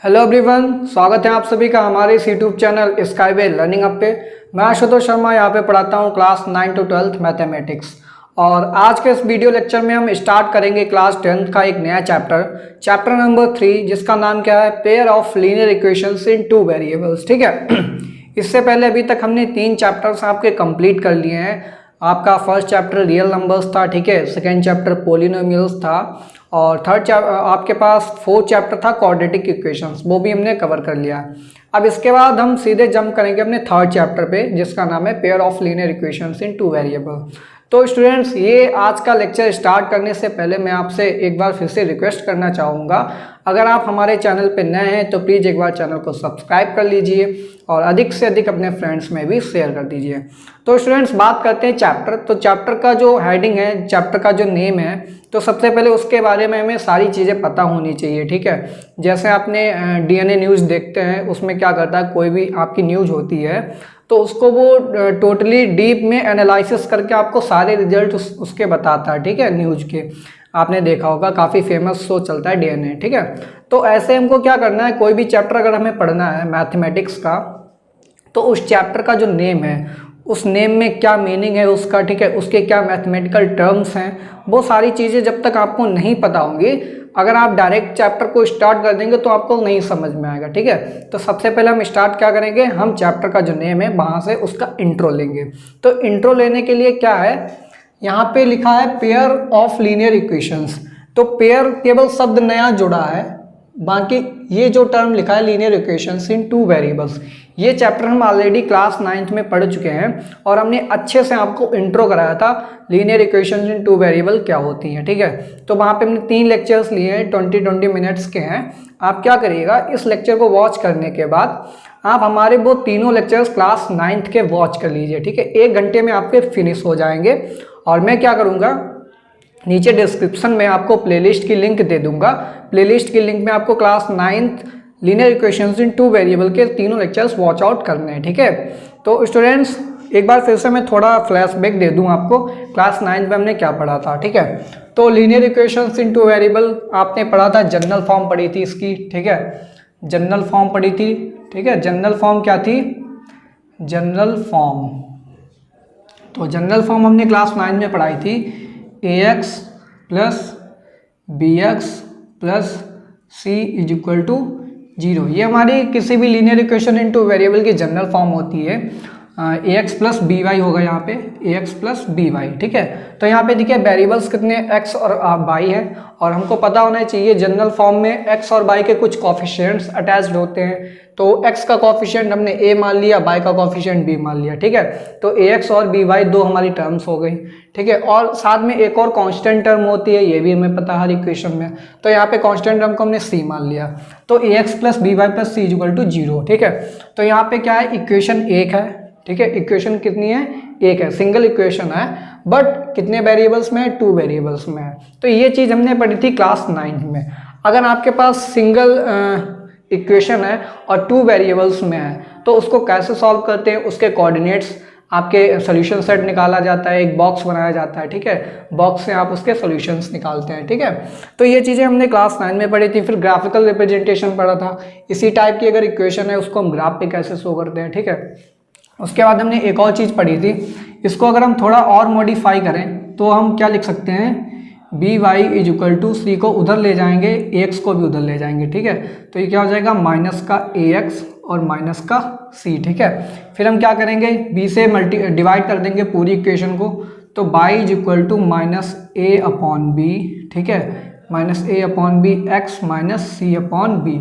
Hello everyone, स्वागत है आप सभी का हमारे इस YouTube channel skyway learning up पे। मैं आशुतोष शर्मा यहाँ पे पढ़ाता हूँ क्लास 9 to 12 मैथमेटिक्स। और आज के इस वीडियो लेक्चर में हम स्टार्ट करेंगे क्लास 10th का एक नया चैप्टर नंबर 3, जिसका नाम क्या है, pair of linear equations in two variables. ठीक है। इससे पहले अभी तक हमने 3 चैप्टर्स आपके कंप्लीट कर लिए हैं। आपका फर्स्ट चैप्टर रियल नंबर्स था, ठीक है, सेकेंड चैप्टर पॉलिनोमियल्स था, और थर्ड आपके पास फोर्थ चैप्टर था क्वाड्रेटिक इक्वेशंस, वो भी हमने कवर कर लिया। अब इसके बाद हम सीधे जंप करेंगे अपने थर्ड चैप्टर पे, जिसका नाम है pair of linear equations in two variable. तो स्टूडेंट्स, ये आज का लेक्चर स्टार्ट करने से पहले मैं आपसे एक बार फिर से रिक्वेस्ट करना चाहूँगा, अगर आप हमारे चैनल पे नए हैं तो प्लीज़ एक बार चैनल को सब्सक्राइब कर लीजिए और अधिक से अधिक अपने फ्रेंड्स में भी शेयर कर दीजिए। तो स्टूडेंट्स, बात करते हैं चैप्टर। तो चैप्टर का जो हेडिंग है, चैप्टर का जो नेम है, तो सबसे पहले उसके बारे में हमें सारी चीज़ें पता होनी चाहिए। ठीक है। जैसे आपने DNA न्यूज़ देखते हैं, उसमें क्या करता है, कोई भी आपकी न्यूज़ होती है तो उसको वो टोटली डीप में एनालिसिस करके आपको सारे रिजल्ट उसके बताता है। ठीक है, न्यूज़ के आपने देखा होगा, काफ़ी फेमस शो चलता है DNA। ठीक है। तो ऐसे हमको क्या करना है, कोई भी चैप्टर अगर हमें पढ़ना है मैथमेटिक्स का, तो उस चैप्टर का जो नेम है, उस नेम में क्या मीनिंग है उसका, ठीक है, उसके क्या मैथमेटिकल टर्म्स हैं, वो सारी चीज़ें जब तक आपको नहीं पता होंगी, अगर आप डायरेक्ट चैप्टर को स्टार्ट कर देंगे तो आपको नहीं समझ में आएगा। ठीक है। तो सबसे पहले हम स्टार्ट क्या करेंगे, हम चैप्टर का जो नेम है वहाँ से उसका इंट्रो लेंगे। तो इंट्रो लेने के लिए क्या है, यहाँ पे लिखा है पेयर ऑफ लीनियर इक्वेशंस। तो पेयर केवल शब्द नया जुड़ा है, बाकी ये जो टर्म लिखा है लीनियर इक्वेशंस इन टू वेरिएबल्स, ये चैप्टर हम ऑलरेडी क्लास 9th में पढ़ चुके हैं और हमने अच्छे से आपको इंट्रो कराया था लीनियर इक्वेशंस इन टू वेरिएबल क्या होती हैं। ठीक है। तो वहाँ पे हमने 3 लेक्चर्स लिए हैं, 20 मिनट्स के हैं। आप क्या करिएगा, इस लेक्चर को वॉच करने के बाद आप हमारे वो तीनों लेक्चर्स क्लास 9th के वॉच कर लीजिए। ठीक है। 1 घंटे में आपके फिनिश हो जाएंगे। और मैं क्या करूँगा, नीचे डिस्क्रिप्शन में आपको प्लेलिस्ट की लिंक दे दूंगा। प्लेलिस्ट की लिंक में आपको क्लास 9th लीनियर इक्वेशंस इन टू वेरिएबल के तीनों लेक्चर्स वॉच आउट करने हैं। ठीक है। तो स्टूडेंट्स, एक बार फिर से मैं थोड़ा फ्लैशबैक दे दूं आपको, क्लास 9th में हमने क्या पढ़ा था। ठीक है। तो लीनियर इक्वेशंस इन टू वेरिएबल आपने पढ़ा था, जनरल फॉर्म पढ़ी थी इसकी। ठीक है, जनरल फॉर्म पढ़ी थी। ठीक है, जनरल फॉर्म क्या थी, जनरल फॉर्म। तो जनरल फॉर्म हमने क्लास 9 में पढ़ाई थी, ax plus bx plus c is equal to 0। ये हमारी किसी भी लीनियर इक्वेशन इनटू वेरिएबल की जनरल फॉर्म होती है। ax प्लस by होगा यहाँ पे, ax प्लस by। ठीक है। तो यहाँ पे देखिए वेरिएबल्स कितने x और y है, और हमको पता होना चाहिए जनरल फॉर्म में x और y के कुछ कोफिशिएंट्स अटैच्ड होते हैं। तो x का कोफिशिएंट हमने a मान लिया, y का कोफिशिएंट b मान लिया। ठीक है। तो ax और by दो हमारी टर्म्स हो गई। ठीक है। और साथ में एक और कांस्टेंट टर्म होती है, ये भी हमें पता है हर इक्वेशन में। तो यहाँ पे कांस्टेंट टर्म को हमने c मान लिया। तो ax plus by plus c equal to 0। ठीक है। तो यहाँ पे क्या है, इक्वेशन 1 है। ठीक है, इक्वेशन कितनी है, 1 है, सिंगल इक्वेशन है, बट कितने वेरिएबल्स में है, 2 वेरिएबल्स में है। तो ये चीज़ हमने पढ़ी थी क्लास 9 में। अगर आपके पास सिंगल इक्वेशन है और 2 वेरिएबल्स में है तो उसको कैसे सॉल्व करते हैं, उसके कोऑर्डिनेट्स, आपके सोल्यूशन सेट निकाला जाता है, एक बॉक्स बनाया जाता है। ठीक है, बॉक्स से आप उसके सॉल्यूशंस निकालते हैं। ठीक है। तो ये चीज़ें हमने क्लास 9 में पढ़ी थी। फिर ग्राफिकल रिप्रेजेंटेशन पढ़ा था, इसी टाइप की अगर इक्वेशन है उसको हम ग्राफ पे कैसे शो करते हैं। ठीक है। उसके बाद हमने एक और चीज़ पढ़ी थी, इसको अगर हम थोड़ा और मॉडिफाई करें तो हम क्या लिख सकते हैं, B Y is equal to C को उधर ले जाएंगे, एक्स को भी उधर ले जाएंगे। ठीक है। तो ये क्या हो जाएगा, माइनस का ax और माइनस का c। ठीक है। फिर हम क्या करेंगे, b से डिवाइड कर देंगे पूरी इक्वेशन को, तो y is equal to minus a upon B. ठीक है, minus a upon B X minus c upon B.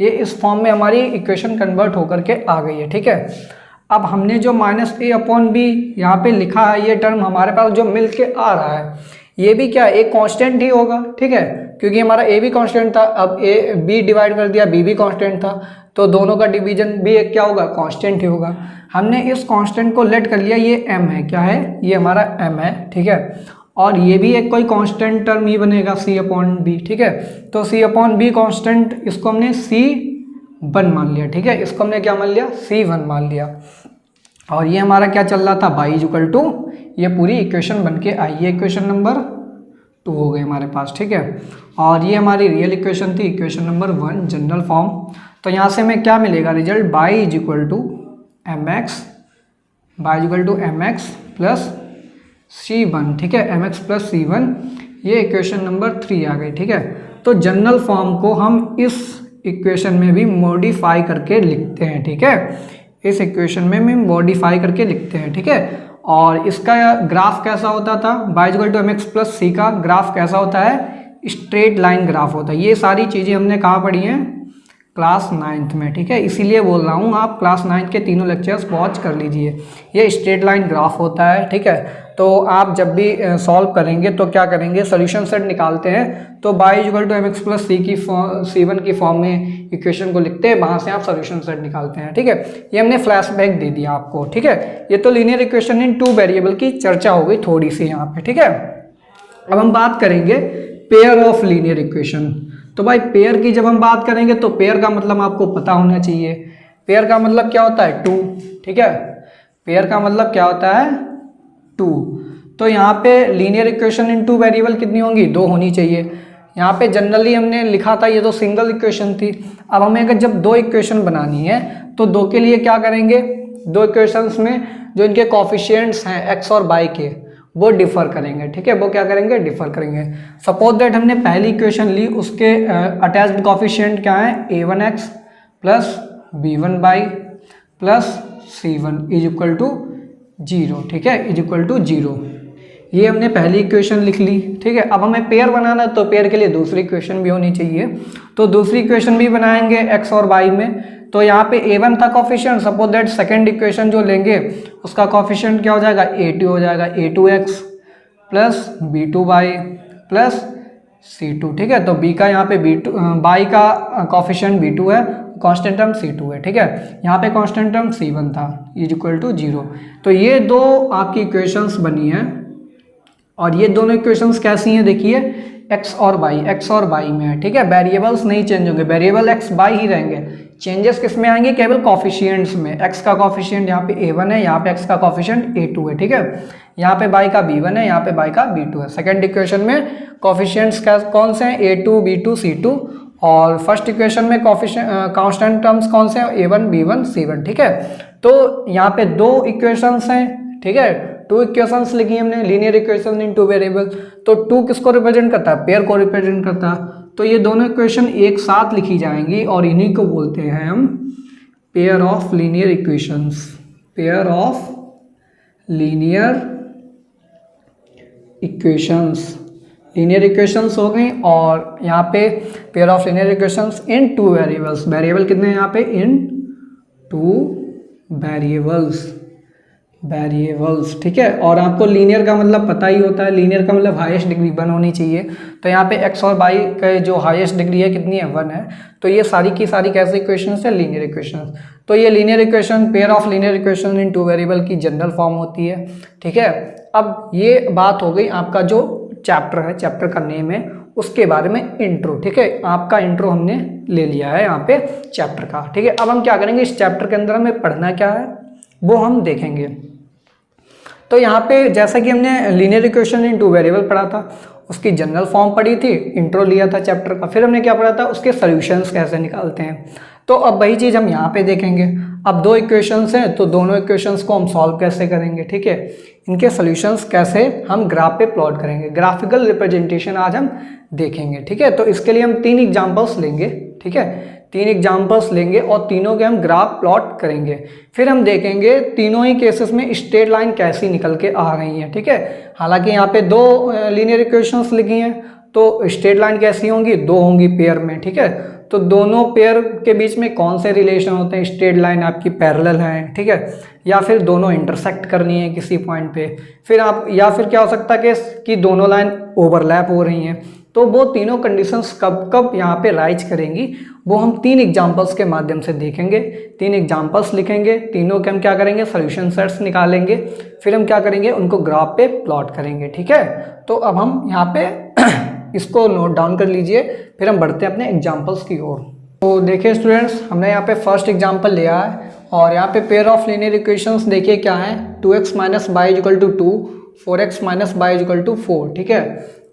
ये इस फॉर्म में हमारी इक्वेशन कन्वर्ट होकर के आ गई है। ठीक है। अब हमने जो माइनस a अपॉन बी यहाँ पे लिखा है, ये टर्म हमारे पास जो मिल के आ रहा है, ये भी क्या है, एक कांस्टेंट ही होगा। ठीक है, क्योंकि हमारा a भी कांस्टेंट था, अब b डिवाइड कर दिया, b भी कांस्टेंट था, तो दोनों का डिवीजन भी एक क्या होगा, कांस्टेंट ही होगा। हमने इस कांस्टेंट को लेट कर लिया, ये m है, क्या है, ये हमारा m है। ठीक है। और ये भी एक कोई कांस्टेंट टर्म ही बनेगा, c अपॉन बी। ठीक है। तो c अपॉन बी कांस्टेंट, इसको हमने c1 मान लिया। ठीक है, इसको हमने क्या मान लिया, c1 मान लिया। और ये हमारा क्या चल रहा था, y इक्वल टू, ये पूरी इक्वेशन बन के आई है, इक्वेशन नंबर 2 हो गए हमारे पास, ठीक है। और ये हमारी रियल इक्वेशन थी, इक्वेशन नंबर 1 जनरल फॉर्म। तो यहाँ से हमें क्या मिलेगा result, Y is equal to M X plus C1, ठीक है, mx प्लस C1, ये इक्वेशन नंबर 3 आ गई, ठीक है। तो जनरल फॉर्म को हम इस इक्वेशन में भी मॉडिफाई करके लिखते हैं, ठीक है, इस इक्वेशन में भी मॉडिफाई करके लिखते हैं, ठीक है। और इसका ग्राफ कैसा होता था, Y equal to mx plus C का ग्राफ कैसा होता है, स्ट्रेट लाइन ग्राफ होता है। ये सारी चीज़ें हमने कहाँ पढ़ी हैं, क्लास 9th में, ठीक है। इसीलिए बोल रहा हूँ आप क्लास 9th के तीनों लेक्चर्स वॉच कर लीजिए। ये स्ट्रेट लाइन ग्राफ होता है, ठीक है। तो आप जब भी सॉल्व करेंगे तो क्या करेंगे, सोल्यूशन सेट निकालते हैं, तो Y equal to mx plus C1 की फॉर्म में इक्वेशन को लिखते हैं, वहाँ से आप सोल्यूशन सेट निकालते हैं, ठीक है। ये हमने फ्लैशबैक दे दिया आपको, ठीक है। ये तो लीनियर इक्वेशन इन 2 वेरिएबल की चर्चा हो गई थोड़ी सी यहाँ पे, ठीक है। अब हम बात करेंगे पेयर ऑफ लीनियर इक्वेशन। तो भाई पेयर की जब हम बात करेंगे तो पेयर का मतलब आपको पता होना चाहिए। पेयर का मतलब क्या होता है, 2, ठीक है। पेयर का मतलब क्या होता है, 2। तो यहाँ पे लीनियर इक्वेशन इन 2 वेरिएबल कितनी होंगी, 2 होनी चाहिए। यहाँ पे जनरली हमने लिखा था, ये तो सिंगल इक्वेशन थी। अब हमें अगर जब 2 इक्वेशन बनानी है तो 2 के लिए क्या करेंगे, 2 इक्वेशंस में जो इनके कॉफिशिएंट्स हैं एक्स और वाई के, वो डिफर करेंगे, ठीक है। वो क्या करेंगे, डिफर करेंगे। सपोज दैट हमने पहली इक्वेशन ली, उसके अटैच्ड कॉफिशिएंट क्या है, a1x plus b1y plus c1 is equal to 0, ठीक है, इज इक्वल टू 0। ये हमने पहली इक्वेशन लिख ली, ठीक है। अब हमें पेयर बनाना है तो पेयर के लिए दूसरी इक्वेशन भी होनी चाहिए, तो दूसरी इक्वेशन भी बनाएंगे एक्स और वाई में। तो यहाँ पे a1 था coefficient, suppose that second equation जो लेंगे उसका कॉफिशिएंट क्या हो जाएगा, a2 हो जाएगा, a2x plus b2y plus c2, ठीक है। तो b का यहाँ पे b2, y का कॉफिशिएंट b2 है, कांस्टेंट टर्म c2 है, ठीक है। यहाँ पे कांस्टेंट टर्म c1 था, इज इक्वल टू 0। तो ये 2 आपकी इक्वेशंस बनी हैं, और ये दोनों इक्वेशंस कैसी हैं, देखिए x और y में है, ठीक है। वेरिएबल्स नहीं चेंज होंगे, वेरिएबल x y ही रहेंगे। चेंजेस किस में आएंगे, केवल कॉफिशिएंट्स में। x का कॉफिशिएंट यहाँ पे a1 है, यहाँ पे x का कॉफिशिएंट a2 है, ठीक है। यहाँ पे y का b1 है, यहाँ पे y का b2 है। सेकंड इक्वेशन में कॉफिशिएंट्स कौन से हैं, a2 b2 c2, और फर्स्ट इक्वेशन में कांस्टेंट टर्म्स कौन से हैं, a1 b1 c1, ठीक है। तो यहाँ पे 2 इक्वेशंस हैं, ठीक है। 2 इक्वेशंस लिखी हमने, लीनियर इक्वेशन इन 2 वेरिएबल। तो 2 किसको रिप्रेजेंट करता है, पेयर को रिप्रेजेंट करता है। तो ये दोनों इक्वेशन एक साथ लिखी जाएंगी और इन्हीं को बोलते हैं हम pair of linear equations. Pair of linear equations, linear equations हो गई। और यहाँ पे pair of linear equations in 2 variables. Variable कितने हैं यहाँ पे, इन 2 वेरिएबल्स, ठीक है। और आपको लीनियर का मतलब पता ही होता है, लीनियर का मतलब हाईएस्ट डिग्री 1 होनी चाहिए। तो यहाँ पे x और y का जो हाईएस्ट डिग्री है कितनी है, 1 है। तो ये सारी की सारी कैसे इक्वेशंस है, लीनियर इक्वेशंस। तो ये linear equation, pair of linear equation in 2 variable की जनरल फॉर्म होती है, ठीक है। अब ये बात हो गई आपका जो चैप्टर है, चैप्टर का नेम है, उसके बारे में इंट्रो, ठीक है। आपका इंट्रो हमने ले लिया है यहाँ पे चैप्टर का, ठीक है। अब हम क्या करेंगे, इस चैप्टर के अंदर हमें पढ़ना क्या है वो हम देखेंगे। तो यहाँ पे जैसा कि हमने लीनियर इक्वेशन इन 2 वेरिएबल पढ़ा था, उसकी जनरल फॉर्म पढ़ी थी, इंट्रो लिया था चैप्टर का, फिर हमने क्या पढ़ा था, उसके सॉल्यूशंस कैसे निकालते हैं। तो अब वही चीज़ हम यहाँ पे देखेंगे। अब 2 इक्वेशंस हैं तो दोनों इक्वेशंस को हम सॉल्व कैसे करेंगे, ठीक है। इनके सॉल्यूशंस कैसे हम ग्राफ पे प्लॉट करेंगे, ग्राफिकल रिप्रेजेंटेशन आज हम देखेंगे, ठीक है। तो इसके लिए हम 3 एग्जाम्पल्स लेंगे, ठीक है। 3 एग्जाम्पल्स लेंगे और तीनों के हम ग्राफ प्लॉट करेंगे। फिर हम देखेंगे तीनों ही केसेस में स्ट्रेट लाइन कैसी निकल के आ रही है, ठीक है। हालांकि यहाँ पे 2 लीनियर इक्वेशंस लिखी हैं, तो स्ट्रेट लाइन कैसी होंगी, 2 होंगी पेयर में, ठीक है। तो दोनों पेयर के बीच में कौन से रिलेशन होते हैं, स्ट्रेट लाइन आपकी पैरेलल है, ठीक है, या फिर दोनों इंटरसेक्ट करनी है किसी पॉइंट पे, फिर आप, या फिर क्या हो सकता है कि दोनों लाइन ओवरलैप हो रही हैं। तो वो तीनों कंडीशंस कब कब यहाँ पे राइज करेंगी वो हम 3 एग्जांपल्स के माध्यम से देखेंगे। 3 एग्जांपल्स लिखेंगे, तीनों के हम क्या करेंगे, सॉल्यूशन सेट्स निकालेंगे, फिर हम क्या करेंगे, उनको ग्राफ पे प्लॉट करेंगे, ठीक है। तो अब हम यहाँ पे इसको नोट डाउन कर लीजिए, फिर हम बढ़ते हैं अपने एग्जाम्पल्स की ओर। तो देखिए स्टूडेंट्स, हमने यहाँ पे फर्स्ट एग्जाम्पल लिया है और यहाँ पे पेयर ऑफ लीनियर इक्वेशंस देखिए क्या है, 2x minus Y equal to 2, 4x minus Y equal to 4, ठीक है।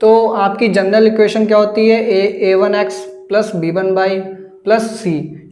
तो आपकी जनरल इक्वेशन क्या होती है, a1x plus b1y plus c,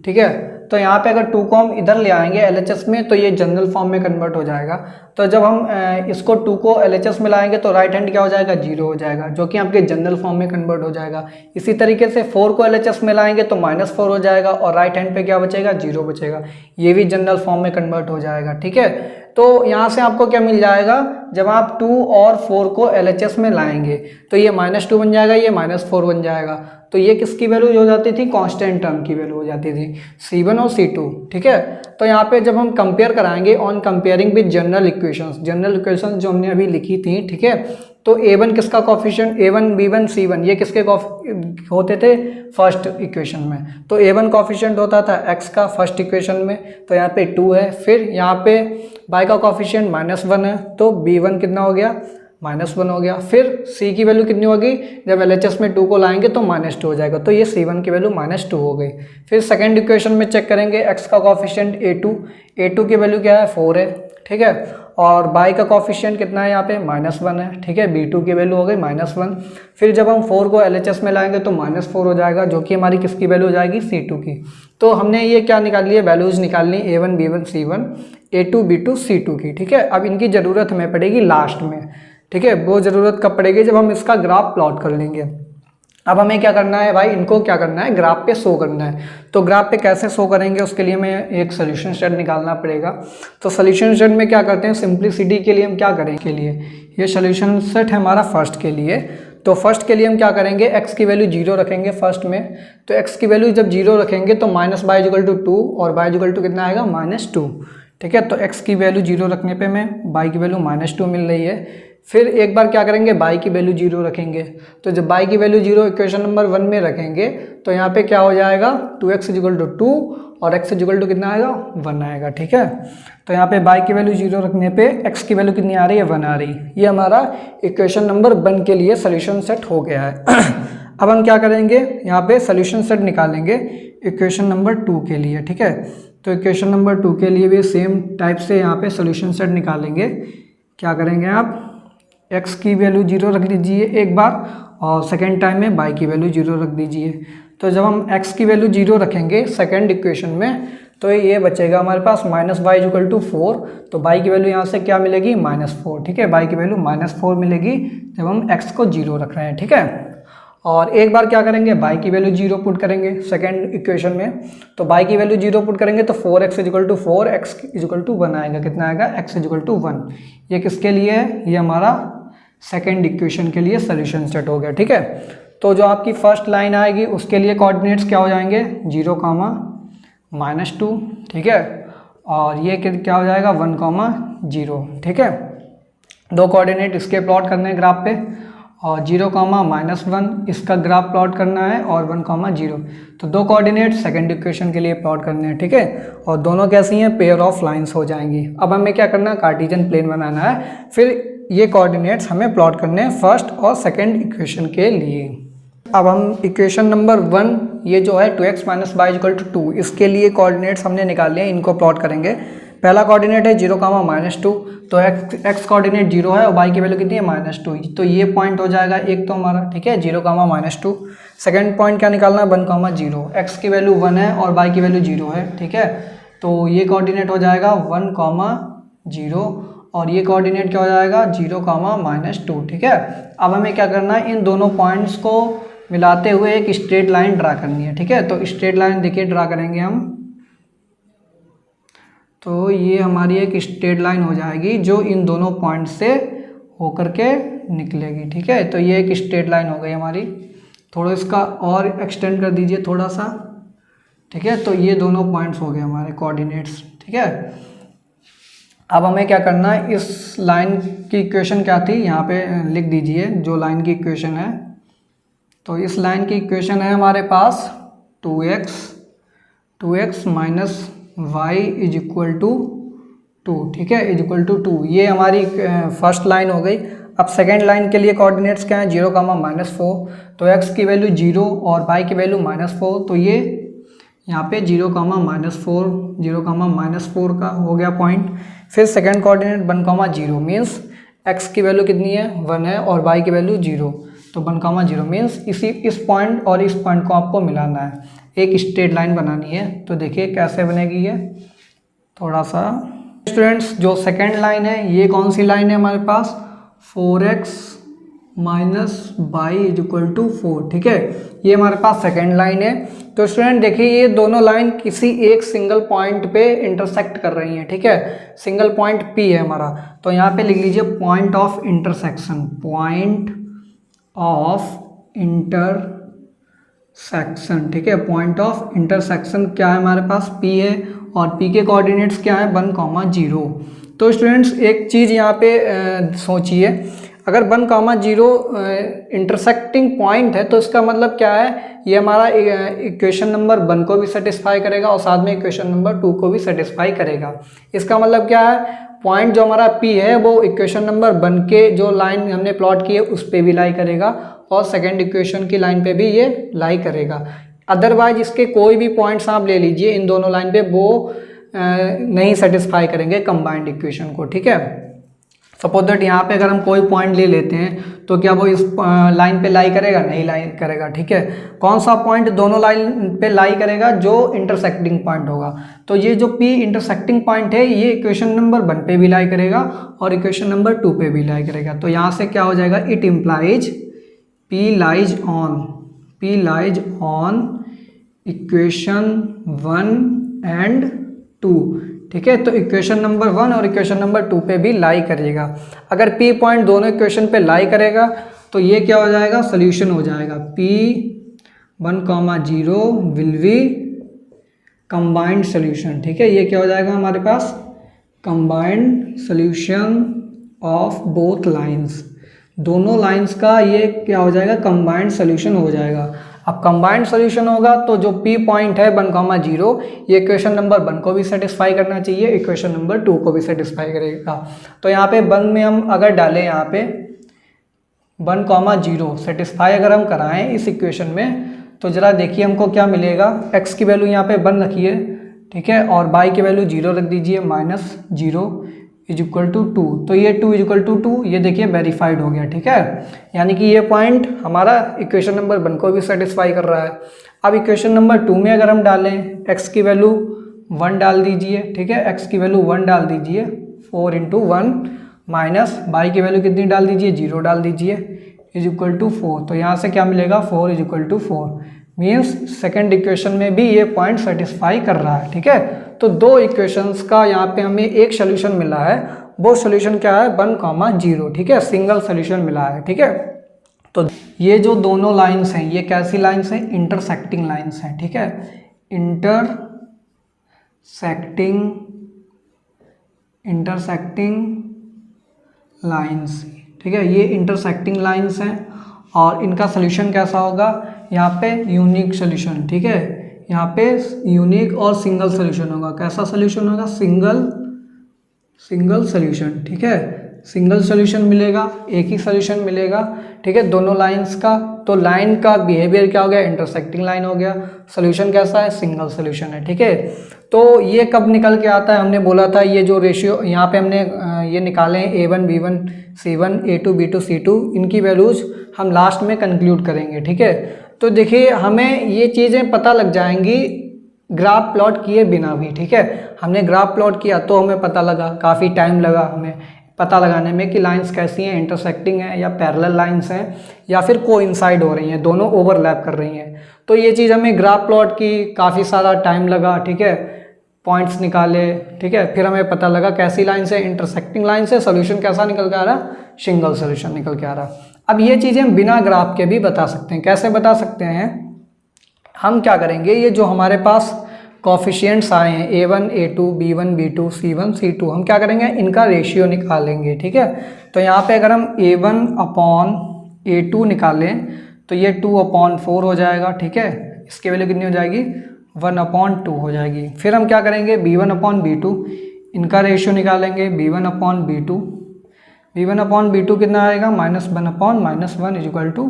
ठीक है। तो यहाँ पे अगर 2 को हम इधर ले आएंगे LHS में तो ये जनरल फॉर्म में कन्वर्ट हो जाएगा। तो जब हम इसको 2 को LHS में लाएंगे तो राइट हैंड क्या हो जाएगा, 0 हो जाएगा, जो कि आपके जनरल फॉर्म में कन्वर्ट हो जाएगा। इसी तरीके से 4 को LHS में लाएंगे तो -4 हो जाएगा और राइट हैंड पे क्या बचेगा, 0 बचेगा, ये भी जनरल फॉर्म में कन्वर्ट हो जाएगा, ठीक है। तो यहाँ से आपको क्या मिल जाएगा, जब आप 2 और 4 को LHS में लाएंगे तो ये -2 बन जाएगा, ये -4 बन जाएगा। तो ये किसकी वैल्यू हो जाती थी, कांस्टेंट टर्म की वैल्यू हो जाती थी, C1 और C2, ठीक है। तो यहाँ पे जब हम कंपेयर कराएंगे on comparing with general equations जो हमने अभी लिखी थी, ठीक है। तो A1 किसका कॉफिशिएंट, A1 B1 C1 ये किसके होते थे, फर्स्ट इक्वेशन में। तो A1 कॉफिशिएंट होता था x का फर्स्ट इक्वेशन में, तो यहाँ पे 2 है। फिर यहाँ पे y का कॉफिशिएंट -1 है, तो B1 कितना हो गया, -1 हो गया। फिर C की वैल्यू कितनी होगी, जब LHS में 2 को लाएंगे तो -2 हो जाएगा, तो ये C1 की वैल्यू -2 हो गई। फिर सेकेंड इक्वेशन में चेक करेंगे x का कॉफिशिएंट A2 की वैल्यू क्या है, 4 है, ठीक है। और y का कॉफिशिएंट कितना है, यहाँ पे -1 है, ठीक है। B2 की वैल्यू हो गई -1। फिर जब हम 4 को LHS में लाएंगे तो -4 हो जाएगा, जो कि हमारी किसकी वैल्यू हो जाएगी, C2 की। तो हमने ये क्या निकाल ली है, वैल्यूज निकाल ली A1 B1 C1 A2 B2 C2 की, ठीक है। अब इनकी ज़रूरत हमें पड़ेगी लास्ट में, ठीक है। वो ज़रूरत कब पड़ेगी, जब हम इसका ग्राफ प्लॉट कर लेंगे। अब हमें क्या करना है भाई, इनको क्या करना है, ग्राफ पे शो करना है। तो ग्राफ पे कैसे शो करेंगे, उसके लिए हमें एक सोल्यूशन सेट निकालना पड़ेगा। तो सोल्यूशन सेट में क्या करते हैं, सिंप्लिसिटी के लिए हम क्या करेंगे, के लिए ये सोल्यूशन सेट है हमारा फर्स्ट के लिए। तो फर्स्ट के लिए हम क्या करेंगे, x की वैल्यू 0 रखेंगे फर्स्ट में। तो x की वैल्यू जब 0 रखेंगे तो -y=2 और y= कितना आएगा, -2, ठीक है। तो x की वैल्यू 0 रखने पे हमें y की वैल्यू -2 मिल रही है। फिर एक बार क्या करेंगे, y की वैल्यू 0 रखेंगे। तो जब y की वैल्यू 0 इक्वेशन नंबर 1 में रखेंगे तो यहाँ पे क्या हो जाएगा, 2x = 2 और x = कितना आएगा, 1 आएगा, ठीक है। तो यहाँ पे y की वैल्यू 0 रखने पे x की वैल्यू कितनी आ रही है, 1 आ रही है। ये हमारा इक्वेशन नंबर 1 के लिए सोल्यूशन सेट हो गया है। अब हम क्या करेंगे, यहाँ पे सोल्यूशन सेट निकालेंगे इक्वेशन नंबर 2 के लिए, ठीक है। तो इक्वेशन नंबर 2 के लिए भी सेम टाइप से यहाँ पे सोल्यूशन सेट निकालेंगे। क्या करेंगे आप, x की वैल्यू 0 रख लीजिए एक बार और सेकेंड टाइम में y की वैल्यू 0 रख दीजिए। तो जब हम x की वैल्यू 0 रखेंगे सेकेंड इक्वेशन में तो ये बचेगा हमारे पास -y=4। तो y की वैल्यू यहाँ से क्या मिलेगी, -4, ठीक है। y की वैल्यू -4 मिलेगी जब हम x को 0 रख रहे हैं, ठीक है। और एक बार क्या करेंगे, y की वैल्यू 0 पुट करेंगे सेकेंड इक्वेशन में। तो y की वैल्यू 0 पुट करेंगे तो 4x = 4 x = 1 आएगा, कितना आएगा, x = 1। ये किसके लिए है, ये हमारा सेकेंड इक्वेशन के लिए सोल्यूशन सेट हो गया, ठीक है। तो जो आपकी फर्स्ट लाइन आएगी उसके लिए कोऑर्डिनेट्स क्या हो जाएंगे, 0, -2, ठीक है। और ये क्या हो जाएगा, 1, 0, ठीक है। दो कोऑर्डिनेट इसके प्लॉट करने हैं ग्राफ पे, और 0, -1 इसका ग्राफ प्लॉट करना है और 1, 0। तो दो कोऑर्डिनेट सेकंड इक्वेशन के लिए प्लॉट करने हैं, ठीक है। और दोनों कैसी हैं, पेयर ऑफ लाइंस हो जाएंगी। अब हमें क्या करना है, कार्टेशियन प्लेन बनाना है। फिर ये कोऑर्डिनेट्स हमें प्लॉट करने हैं फर्स्ट और सेकंड इक्वेशन के लिए। अब हम इक्वेशन नंबर 1 ये जो है 2x - y = 2 इसके लिए कोऑर्डिनेट्स हमने निकाल लिए, इनको प्लॉट करेंगे। पहला कोऑर्डिनेट है 0, -2, तो x कोऑर्डिनेट 0 है और y की वैल्यू कितनी है, -2। तो ये पॉइंट हो जाएगा एक तो हमारा, ठीक है, 0, -2। सेकंड पॉइंट क्या निकालना है, 1, 0। x की वैल्यू 1 है और y की वैल्यू 0 है, ठीक है। तो ये कोऑर्डिनेट हो जाएगा 1, 0 और ये कोऑर्डिनेट क्या हो जाएगा, 0, -2, ठीक है। अब हमें क्या करना है, इन दोनों पॉइंट्स को मिलाते हुए एक स्ट्रेट लाइन ड्रा करनी है, ठीक है। तो स्ट्रेट लाइन देखिए ड्रा करेंगे हम, तो ये हमारी एक स्ट्रेट लाइन हो जाएगी जो इन दोनों पॉइंट से होकर के निकलेगी, ठीक है। तो ये एक स्ट्रेट लाइन हो गई हमारी। थोड़ा इसका और एक्सटेंड कर दीजिए थोड़ा सा, ठीक है। तो ये दोनों पॉइंट्स हो गए हमारे कोऑर्डिनेट्स, ठीक है। अब हमें क्या करना है, इस लाइन की इक्वेशन क्या थी यहाँ पे लिख दीजिए, जो लाइन की इक्वेशन है। तो इस लाइन की इक्वेशन है हमारे पास 2x - y = 2, ठीक है, = 2। ये हमारी फर्स्ट लाइन हो गई। अब सेकेंड लाइन के लिए कोऑर्डिनेट्स क्या है, 0, -4। तो x की वैल्यू 0 और y की वैल्यू -4। तो ये यहाँ पे 0, -4 का हो गया पॉइंट। फिर सेकेंड कोऑर्डिनेट 1, 0 मीन्स x की वैल्यू कितनी है, 1 है और y की वैल्यू 0। तो 1,0 मीन्स इस पॉइंट और इस पॉइंट को आपको मिलाना है, एक स्ट्रेट लाइन बनानी है। तो देखिए कैसे बनेगी ये, थोड़ा सा स्टूडेंट्स जो सेकेंड लाइन है ये कौन सी लाइन है हमारे पास, 4x minus by is equal to 4, ठीक है, ये हमारे पास सेकेंड लाइन है। तो स्टूडेंट देखिए ये दोनों लाइन किसी एक सिंगल पॉइंट पे इंटरसेक्ट कर रही हैं, ठीक है, सिंगल पॉइंट P है हमारा। तो यहाँ पे लिख लीजिए point of intersection, point of intersection, ठीक है, पॉइंट ऑफ इंटरसेक्शन क्या है हमारे पास, P है, और P के कोऑर्डिनेट्स क्या है 1,0। तो स्टूडेंट्स एक चीज़ यहाँ पे सोचिए, अगर 1,0 इंटरसेक्टिंग पॉइंट है तो इसका मतलब क्या है, ये हमारा इक्वेशन नंबर 1 को भी सेटिस्फाई करेगा और साथ में इक्वेशन नंबर 2 को भी सेटिस्फाई करेगा। इसका मतलब क्या है, पॉइंट जो हमारा P है वो इक्वेशन नंबर 1 के जो लाइन हमने प्लॉट की है उस पर भी लाई करेगा और सेकेंड इक्वेशन की लाइन पे भी ये लाई करेगा। अदरवाइज इसके कोई भी पॉइंट्स आप ले लीजिए इन दोनों लाइन पे, वो नहीं सेटिस्फाई करेंगे कंबाइंड इक्वेशन को, ठीक है। सपोज दैट यहाँ पे अगर हम कोई पॉइंट ले लेते हैं तो क्या वो इस लाइन पे लाई करेगा, नहीं लाई करेगा, ठीक है। कौन सा पॉइंट दोनों लाइन पे लाई करेगा, जो इंटरसेक्टिंग पॉइंट होगा। तो ये जो P इंटरसेक्टिंग पॉइंट है ये इक्वेशन नंबर 1 पे भी लाई करेगा और इक्वेशन नंबर 2 पे भी लाई करेगा। तो यहाँ से क्या हो जाएगा, it implies P lies on equation 1 and 2, ठीक है। तो इक्वेशन नंबर 1 और इक्वेशन नंबर 2 पे भी लाई करेगा। अगर P पॉइंट दोनों इक्वेशन पे लाई करेगा तो ये क्या हो जाएगा, सोल्यूशन हो जाएगा। P 1,0 will be combined solution, ठीक है, ये क्या हो जाएगा हमारे पास, combined solution of both lines, दोनों लाइंस का ये क्या हो जाएगा, कंबाइंड सोल्यूशन हो जाएगा। अब कंबाइंड सोल्यूशन होगा तो जो P पॉइंट है 1,0 ये इक्वेशन नंबर 1 को भी सेटिस्फाई करना चाहिए, इक्वेशन नंबर 2 को भी सेटिस्फाई करेगा। तो यहाँ पे 1 में हम अगर डालें, यहाँ पे 1,0 सेटिस्फाई अगर हम कराएं इस इक्वेशन में तो ज़रा देखिए हमको क्या मिलेगा। x की वैल्यू यहाँ पे 1 रखिए, ठीक है, और y की वैल्यू 0 रख दीजिए, -0 इज इक्वल टू 2। तो ये 2 इज इक्वल टू 2 ये देखिए वेरीफाइड हो गया, ठीक है, यानी कि ये पॉइंट हमारा इक्वेशन नंबर 1 को भी सेटिस्फाई कर रहा है। अब इक्वेशन नंबर 2 में अगर हम डालें, x की वैल्यू 1 डाल दीजिए, ठीक है, x की वैल्यू 1 डाल दीजिए, 4 × 1 माइनस y की वैल्यू कितनी डाल दीजिए, 0 डाल दीजिए, इज इक्वल टू 4। तो यहाँ से क्या मिलेगा, 4 is equal to 4, means second equation में भी ये पॉइंट सेटिस्फाई कर रहा है, ठीक है। तो दो इक्वेशंस का यहाँ पे हमें एक सोल्यूशन मिला है, वो सोल्यूशन क्या है 1,0, ठीक है, सिंगल सोल्यूशन मिला है, ठीक है। तो ये जो दोनों लाइंस हैं ये कैसी लाइंस हैं, इंटरसेक्टिंग लाइंस हैं, ठीक है, इंटरसेक्टिंग लाइंस, ठीक है, ये इंटरसेक्टिंग लाइंस हैं और इनका सोल्यूशन कैसा होगा, यहाँ पे यूनिक सोल्यूशन, ठीक है, यहाँ पे यूनिक और सिंगल सोल्यूशन होगा। कैसा सोल्यूशन होगा, सिंगल सोल्यूशन, ठीक है, सिंगल सोल्यूशन मिलेगा, एक ही सोल्यूशन मिलेगा, ठीक है, दोनों लाइंस का। तो लाइन का बिहेवियर क्या हो गया, इंटरसेक्टिंग लाइन हो गया, सोल्यूशन कैसा है, सिंगल सोल्यूशन है, ठीक है। तो ये कब निकल के आता है, हमने बोला था ये जो रेशियो यहाँ पे हमने ये निकाले हैं A1 B1 C1 A2 B2 C2, इनकी वैल्यूज हम लास्ट में कंक्लूड करेंगे, ठीक है। तो देखिए हमें ये चीज़ें पता लग जाएंगी ग्राफ प्लॉट किए बिना भी, ठीक है। हमने ग्राफ प्लॉट किया तो हमें पता लगा, काफ़ी टाइम लगा हमें पता लगाने में कि लाइंस कैसी हैं, इंटरसेक्टिंग है या पैरेलल लाइंस हैं या फिर कोइंसाइड हो रही हैं, दोनों ओवरलैप कर रही हैं। तो ये चीज़ हमें ग्राफ प्लॉट की काफ़ी सारा टाइम लगा, ठीक है, पॉइंट्स निकाले, ठीक है, फिर हमें पता लगा कैसी लाइन से, इंटरसेक्टिंग लाइन से, सोल्यूशन कैसा निकल के आ रहा, सिंगल सोल्यूशन निकल के आ रहा। अब ये चीज़ें हम बिना ग्राफ के भी बता सकते हैं। कैसे बता सकते हैं, हम क्या करेंगे, ये जो हमारे पास कोफिशिएंट्स आए हैं A1 A2 B1 B2 C1 C2, हम क्या करेंगे, इनका रेशियो निकालेंगे, ठीक है। तो यहाँ पे अगर हम A1/A2 निकालें तो ये 2/4 हो जाएगा, ठीक है, इसकी वैल्यू कितनी हो जाएगी, 1/2 हो जाएगी। फिर हम क्या करेंगे, B1/B2 इनका रेशियो निकालेंगे, B1/B2 कितना आएगा, -1/-1 इज इक्वल टू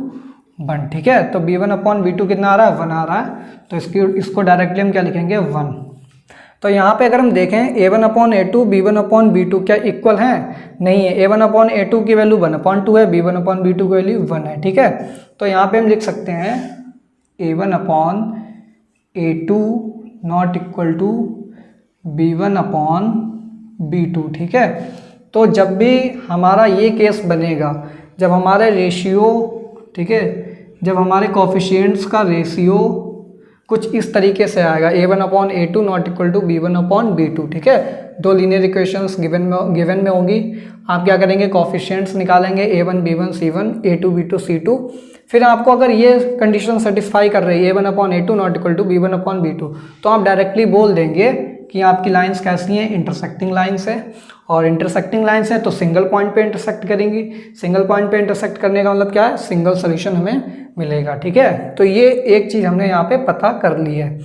1, ठीक है। तो B1/B2 कितना आ रहा है, 1 आ रहा है, तो इसको डायरेक्टली हम क्या लिखेंगे, 1। तो यहाँ पे अगर हम देखें a1/a2 b1/b2 क्या इक्वल हैं? नहीं है। a1/a2 की वैल्यू 1/2 है, b1/b2 की वैल्यू 1 है। ठीक है, तो यहाँ पे हम लिख सकते हैं a1/a2 not equal to b1/b2। ठीक है, तो जब भी हमारा ये केस बनेगा, जब हमारे रेशियो, ठीक है, जब हमारे कोफिशिएंट्स का रेशियो कुछ इस तरीके से आएगा a1/a2 not equal to b1/b2। ठीक है, दो लीनियर इक्वेशंस गिवन में होगी। आप क्या करेंगे, कोफिशिएंट्स निकालेंगे a1 b1 c1 a2 b2 c2। फिर आपको अगर ये कंडीशन सेटिस्फाई कर रही है a1/a2 not equal to b1/b2, तो आप डायरेक्टली बोल देंगे कि आपकी लाइंस कैसी हैं, इंटरसेक्टिंग लाइंस है। और इंटरसेक्टिंग लाइंस है तो सिंगल पॉइंट पे इंटरसेक्ट करेंगी। सिंगल पॉइंट पे इंटरसेक्ट करने का मतलब क्या है, सिंगल सोल्यूशन हमें मिलेगा। ठीक है, तो ये एक चीज़ हमने यहाँ पे पता कर ली है।